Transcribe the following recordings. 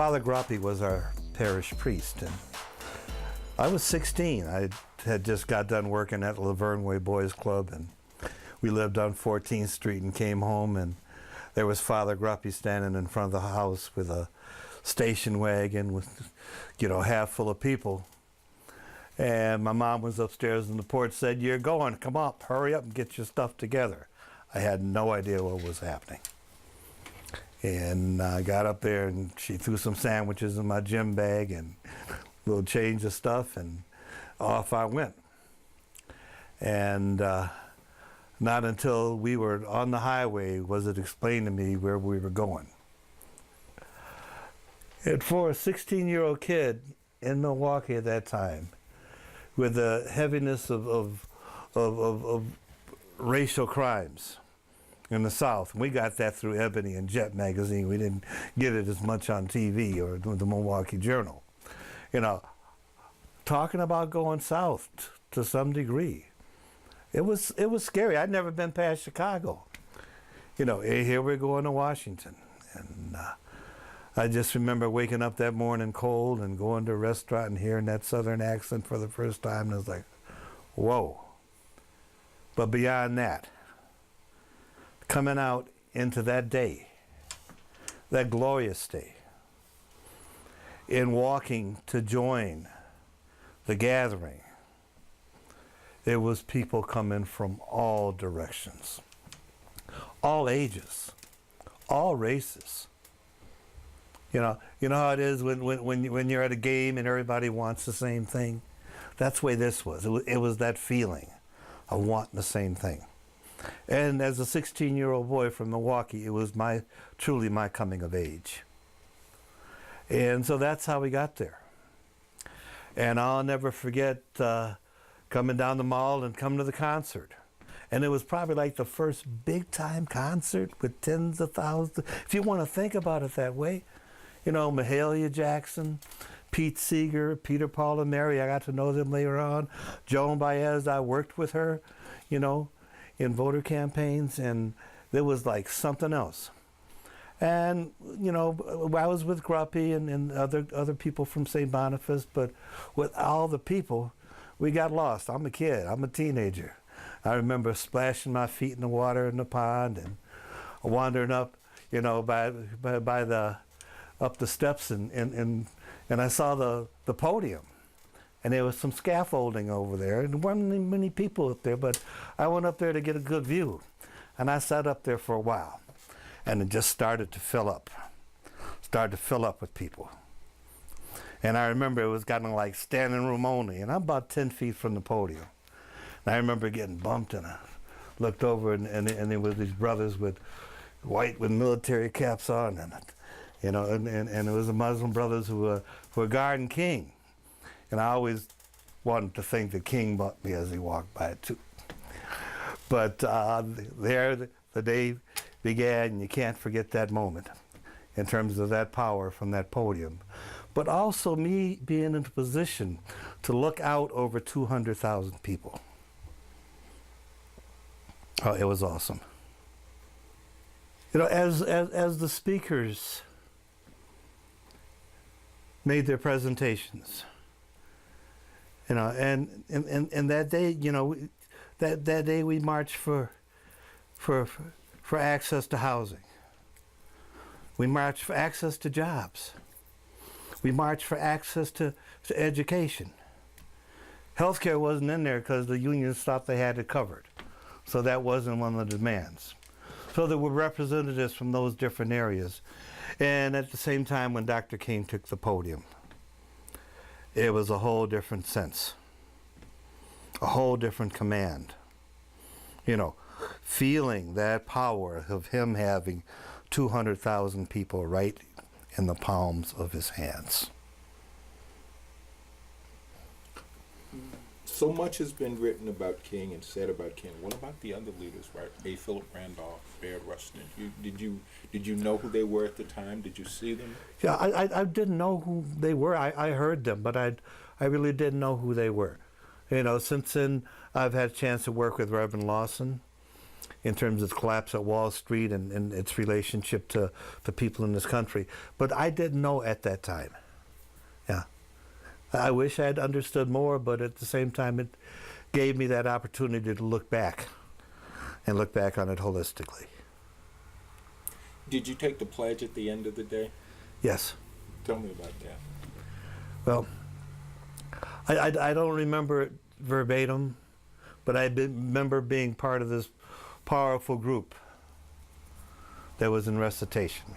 Father Groppi was our parish priest, and I was 16. I had just got done working at Laverne Way Boys Club, and we lived on 14th Street, and came home, and there was Father Groppi standing in front of the house with a station wagon with, half full of people. And my mom was upstairs on the porch, said, "You're going, come up, hurry up and get your stuff together." I had no idea what was happening. And I got up there, and she threw some sandwiches in my gym bag and a little change of stuff, and off I went. And not until we were on the highway was it explained to me where we were going. And for a 16-year-old kid in Milwaukee at that time, with the heaviness of racial crimes in the South. We got that through Ebony and Jet magazine. We didn't get it as much on TV or the Milwaukee Journal. Talking about going south to some degree. It was scary. I'd never been past Chicago. Here we're going to Washington. And I just remember waking up that morning cold and going to a restaurant and hearing that Southern accent for the first time, and it was like, whoa. But beyond that, coming out into that day, that glorious day, in walking to join the gathering, it was people coming from all directions, all ages, all races. You know how it is when you're at a game and everybody wants the same thing? That's the way this was. It was that feeling of wanting the same thing. And as a 16-year-old boy from Milwaukee, it was truly my coming of age. And so that's how we got there. And I'll never forget coming down the mall and coming to the concert. And it was probably like the first big-time concert with tens of thousands. If you want to think about it that way. Mahalia Jackson, Pete Seeger, Peter, Paul, and Mary. I got to know them later on. Joan Baez, I worked with her, in voter campaigns, and it was like something else. And, I was with Groppi and other people from St. Boniface, but with all the people, we got lost. I'm a kid. I'm a teenager. I remember splashing my feet in the water in the pond and wandering up, up the steps, and I saw the podium, and there was some scaffolding over there, and there weren't many people up there, but I went up there to get a good view, and I sat up there for a while, and it just started to fill up with people. And I remember it was kind of like standing room only, and I'm about 10 feet from the podium. And I remember getting bumped, and I looked over, and there were these brothers with military caps on, and it was the Muslim brothers who were guarding King. And I always wanted to think that King bumped me as he walked by too. But there the day began, and you can't forget that moment in terms of that power from that podium. But also me being in a position to look out over 200,000 people. Oh, it was awesome. As the speakers made their presentations, and that day, that day we marched for access to housing. We marched for access to jobs. We marched for access to education. Healthcare wasn't in there because the unions thought they had it covered, so that wasn't one of the demands. So there were representatives from those different areas. And at the same time, when Dr. King took the podium, it was a whole different sense, a whole different command. Feeling that power of him having 200,000 people right in the palms of his hands. So much has been written about King and said about King. What about the other leaders, right? A. Philip Randolph, Bayard Rustin. Did you know who they were at the time? Did you see them? Yeah, I didn't know who they were. I heard them, but I really didn't know who they were. Since then, I've had a chance to work with Reverend Lawson, in terms of the collapse at Wall Street and its relationship to the people in this country. But I didn't know at that time. Yeah. I wish I had understood more, but at the same time, it gave me that opportunity to look back and look back on it holistically. Did you take the pledge at the end of the day? Yes. Tell me about that. Well, I don't remember it verbatim, but I remember being part of this powerful group that was in recitation.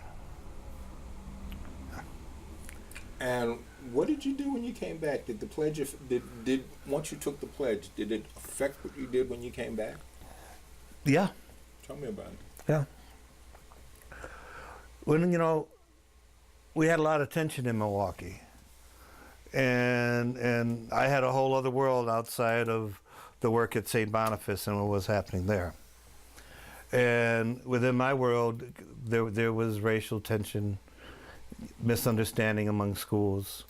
And what did you do when you came back? Did the pledge, did once you took the pledge, did it affect what you did when you came back? Yeah. Tell me about it. Yeah. When, we had a lot of tension in Milwaukee. And I had a whole other world outside of the work at St. Boniface and what was happening there. And within my world, there was racial tension, misunderstanding among schools.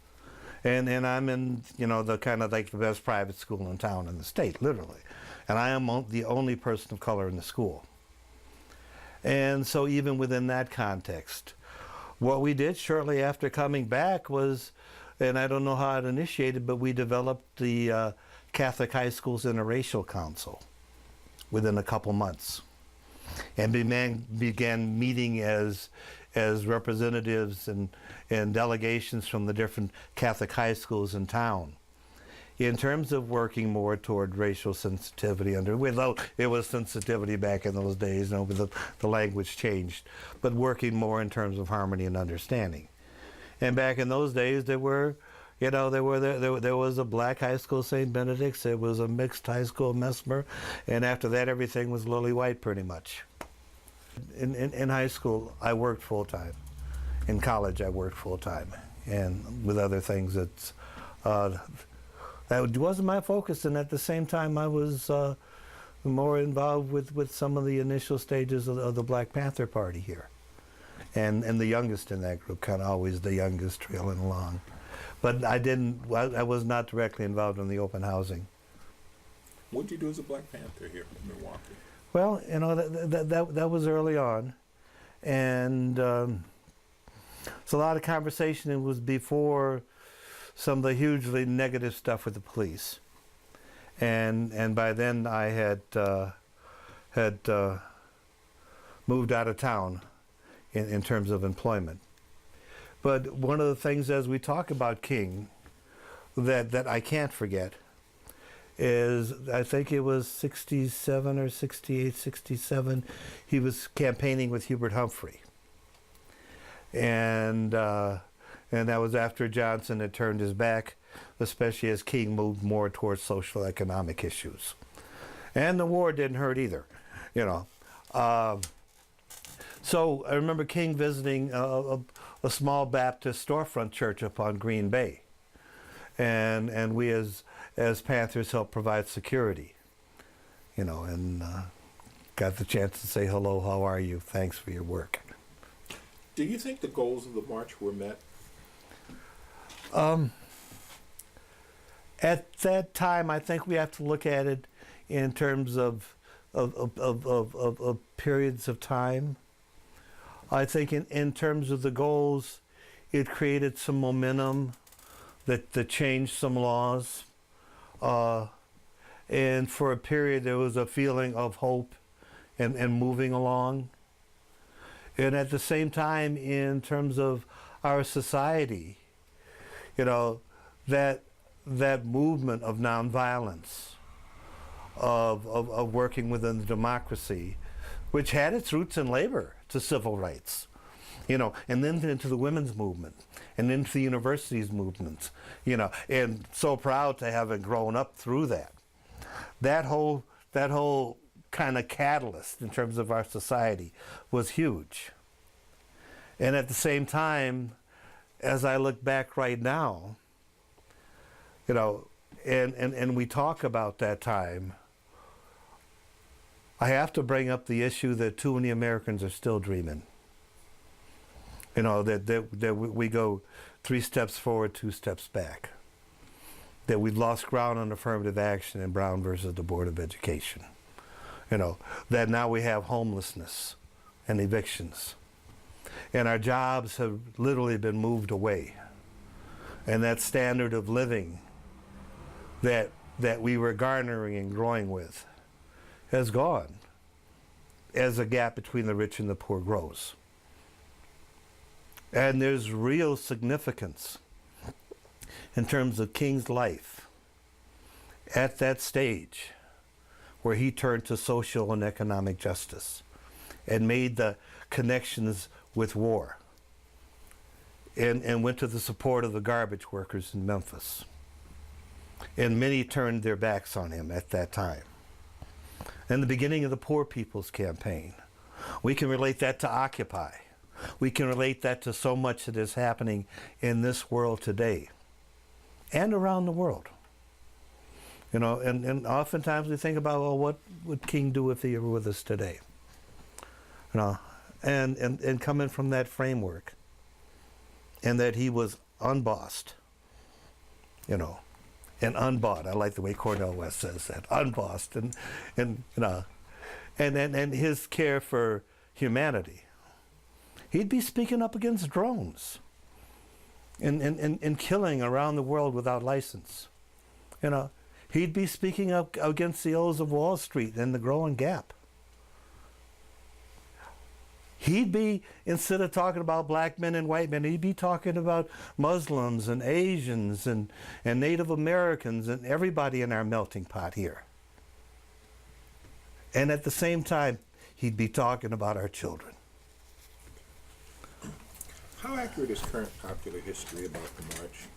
And I'm in, the kind of like the best private school in town in the state, literally. And I am the only person of color in the school. And so even within that context, what we did shortly after coming back was, and I don't know how it initiated, but we developed the Catholic High Schools Interracial Council within a couple months, and began meeting as representatives and delegations from the different Catholic high schools in town, in terms of working more toward racial sensitivity. Without it was sensitivity back in those days, the language changed, but working more in terms of harmony and understanding. And back in those days, there was a black high school, St. Benedict's. There was a mixed high school, Mesmer, and after that, everything was lily white, pretty much. In high school, I worked full time. In college, I worked full time, and with other things, that wasn't my focus. And at the same time, I was more involved with some of the initial stages of the Black Panther Party here. And the youngest in that group, kind of always the youngest trailing along. But I was not directly involved in the open housing. What did you do as a Black Panther here in Milwaukee? Well, that was early on. And so a lot of conversation, it was before some of the hugely negative stuff with the police. And by then I had moved out of town in terms of employment. But one of the things as we talk about King that I can't forget is, I think it was 67 or 68, 67, he was campaigning with Hubert Humphrey. And that was after Johnson had turned his back, especially as King moved more towards social economic issues. And the war didn't hurt either, So I remember King visiting a small Baptist storefront church up on Green Bay. And we as Panthers helped provide security, and got the chance to say hello, how are you, thanks for your work. Do you think the goals of the march were met? At that time, I think we have to look at it in terms of periods of time. I think in terms of the goals, it created some momentum that changed some laws. And for a period, there was a feeling of hope and moving along. And at the same time, in terms of our society, that movement of nonviolence, of working within the democracy, which had its roots in labor, to civil rights, and then into the women's movement, and into the universities movements, and so proud to have grown up through that. That whole kind of catalyst in terms of our society was huge. And at the same time, as I look back right now, and we talk about that time, I have to bring up the issue that too many Americans are still dreaming. That we go 3 steps forward, 2 steps back. That we've lost ground on affirmative action in Brown versus the Board of Education. that now we have homelessness and evictions. And our jobs have literally been moved away. And that standard of living that we were garnering and growing with has gone as the gap between the rich and the poor grows. And there's real significance in terms of King's life at that stage where he turned to social and economic justice and made the connections with war and went to the support of the garbage workers in Memphis. And many turned their backs on him at that time. And the beginning of the Poor People's Campaign. We can relate that to Occupy. We can relate that to so much that is happening in this world today and around the world. And oftentimes we think about, well, what would King do if he were with us today? And coming from that framework, and that he was unbossed, and unbought. I like the way Cornel West says that, unbossed, and his care for humanity. He'd be speaking up against drones and killing around the world without license. He'd be speaking up against the O's of Wall Street and the growing gap. He'd be, instead of talking about black men and white men, he'd be talking about Muslims and Asians and Native Americans and everybody in our melting pot here. And at the same time, he'd be talking about our children. How accurate is current popular history about the march?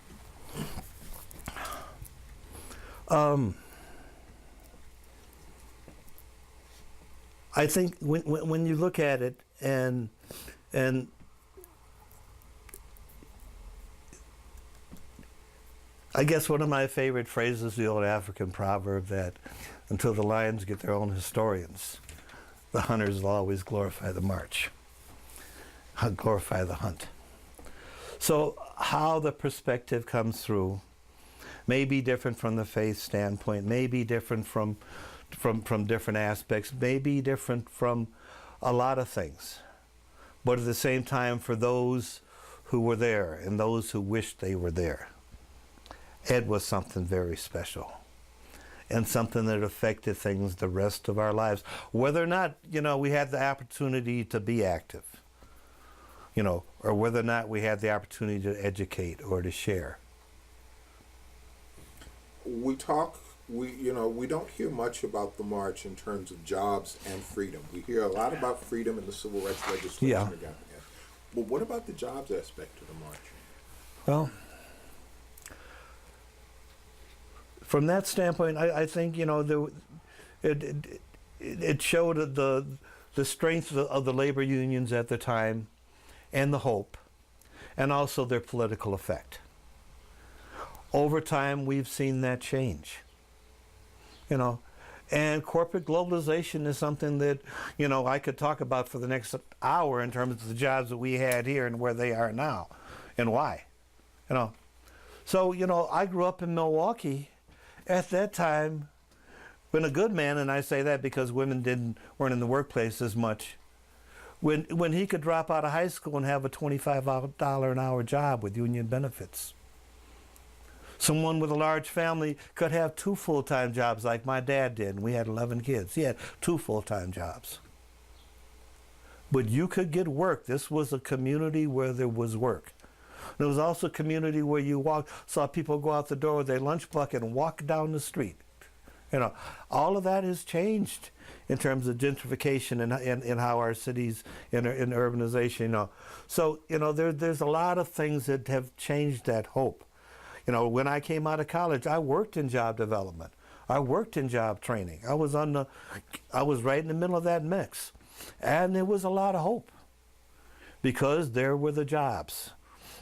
I think when you look at it, and I guess one of my favorite phrases is the old African proverb that until the lions get their own historians, the hunters will always glorify the march, glorify the hunt. So how the perspective comes through may be different from the faith standpoint, may be different from different aspects, may be different from a lot of things. But at the same time, for those who were there and those who wished they were there, it was something very special and something that affected things the rest of our lives. Whether or not, we had the opportunity to be active, or whether or not we had the opportunity to educate or to share. We don't hear much about the march in terms of jobs and freedom. We hear a lot about freedom and the civil rights legislation. Yeah. But what about the jobs aspect of the march? Well, from that standpoint, I think it showed the strength of the labor unions at the time, and the hope, and also their political effect. Over time, we've seen that change. And corporate globalization is something that, I could talk about for the next hour in terms of the jobs that we had here and where they are now and why, So, I grew up in Milwaukee at that time when a good man, and I say that because women weren't in the workplace as much, when he could drop out of high school and have a $25 an hour job with union benefits. Someone with a large family could have 2 full-time jobs like my dad did, and we had 11 kids. He had 2 full-time jobs. But you could get work. This was a community where there was work. There was also a community where you saw people go out the door with their lunch bucket and walk down the street. All of that has changed in terms of gentrification and how our cities in urbanization. So there's a lot of things that have changed that hope. When I came out of college, I worked in job development. I worked in job training. I was right in the middle of that mix. And there was a lot of hope because there were the jobs.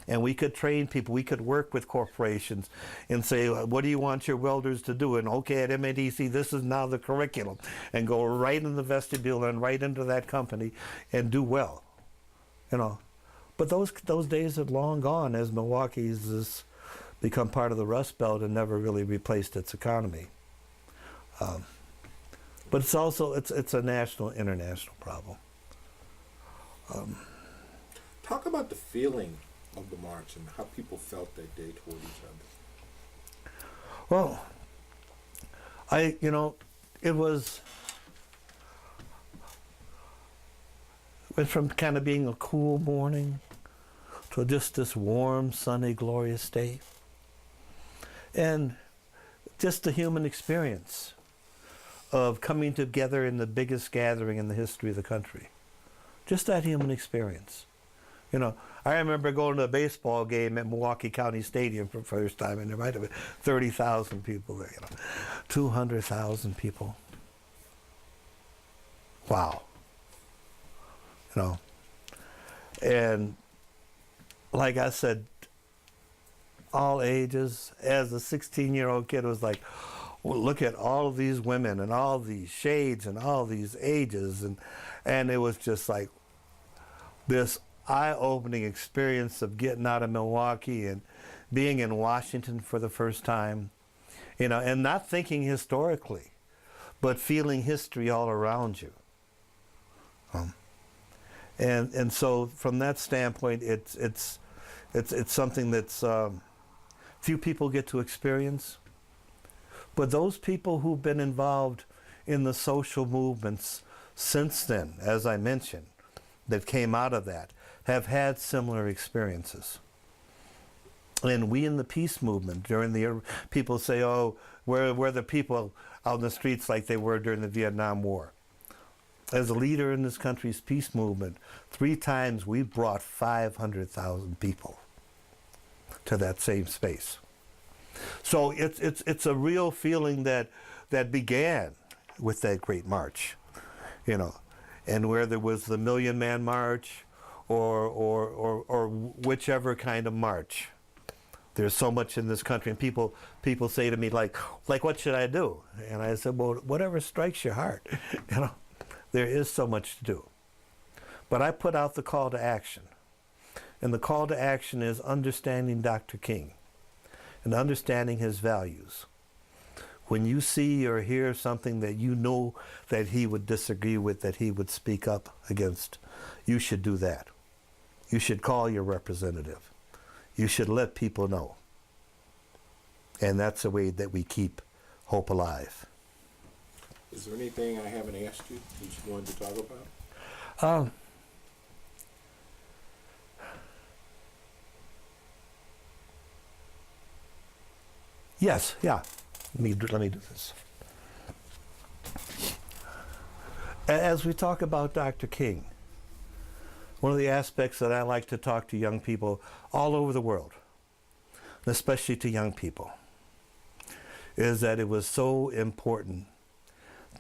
And we could train people. We could work with corporations and say, what do you want your welders to do? And okay, at MADC, this is now the curriculum. And go right in the vestibule and right into that company and do well. But those days are long gone as Milwaukee's become part of the Rust Belt and never really replaced its economy. But it's also, it's a national, international problem. Talk about the feeling of the march and how people felt that day toward each other. Well, it went from kind of being a cool morning to just this warm, sunny, glorious day. And just the human experience of coming together in the biggest gathering in the history of the country. Just that human experience. I remember going to a baseball game at Milwaukee County Stadium for the first time, and there might have been 30,000 people there, 200,000 people. Wow. And like I said, all ages. As a 16-year-old kid, was like, well, look at all of these women and all these shades and all these ages, and it was just like this eye-opening experience of getting out of Milwaukee and being in Washington for the first time, and not thinking historically, but feeling history all around you. And so from that standpoint, it's something that's few people get to experience. But those people who've been involved in the social movements since then, as I mentioned, that came out of that, have had similar experiences. And we in the peace movement, during the people say, oh, we're the people out in the streets like they were during the Vietnam War. As a leader in this country's peace movement, 3 times we brought 500,000 people to that same space. So it's a real feeling that began with that great march, and where there was the Million Man March or whichever kind of march. There's so much in this country, and people say to me like what should I do? And I said, well, whatever strikes your heart. There is so much to do. But I put out the call to action. And the call to action is understanding Dr. King and understanding his values. When you see or hear something that you know that he would disagree with, that he would speak up against, you should do that. You should call your representative. You should let people know. And that's the way that we keep hope alive. Is there anything I haven't asked you that you wanted to talk about? Yes, yeah. Let me do this. As we talk about Dr. King, one of the aspects that I like to talk to young people all over the world, and especially to young people, is that it was so important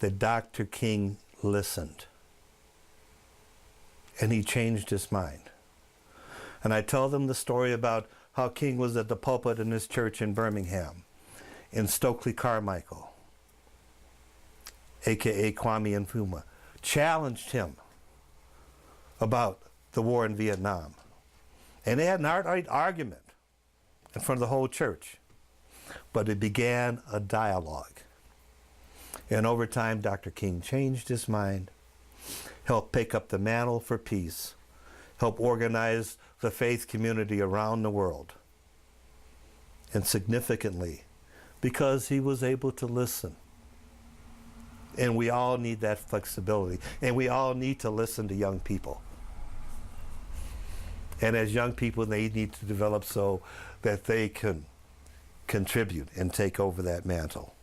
that Dr. King listened. And he changed his mind. And I tell them the story about how King was at the pulpit in his church in Birmingham, in Stokely Carmichael, a.k.a. Kwame Nkrumah, challenged him about the war in Vietnam. And they had an argument in front of the whole church. But it began a dialogue. And over time, Dr. King changed his mind, helped pick up the mantle for peace, helped organize the faith community around the world. And significantly, because he was able to listen. And we all need that flexibility. And we all need to listen to young people. And as young people, they need to develop so that they can contribute and take over that mantle.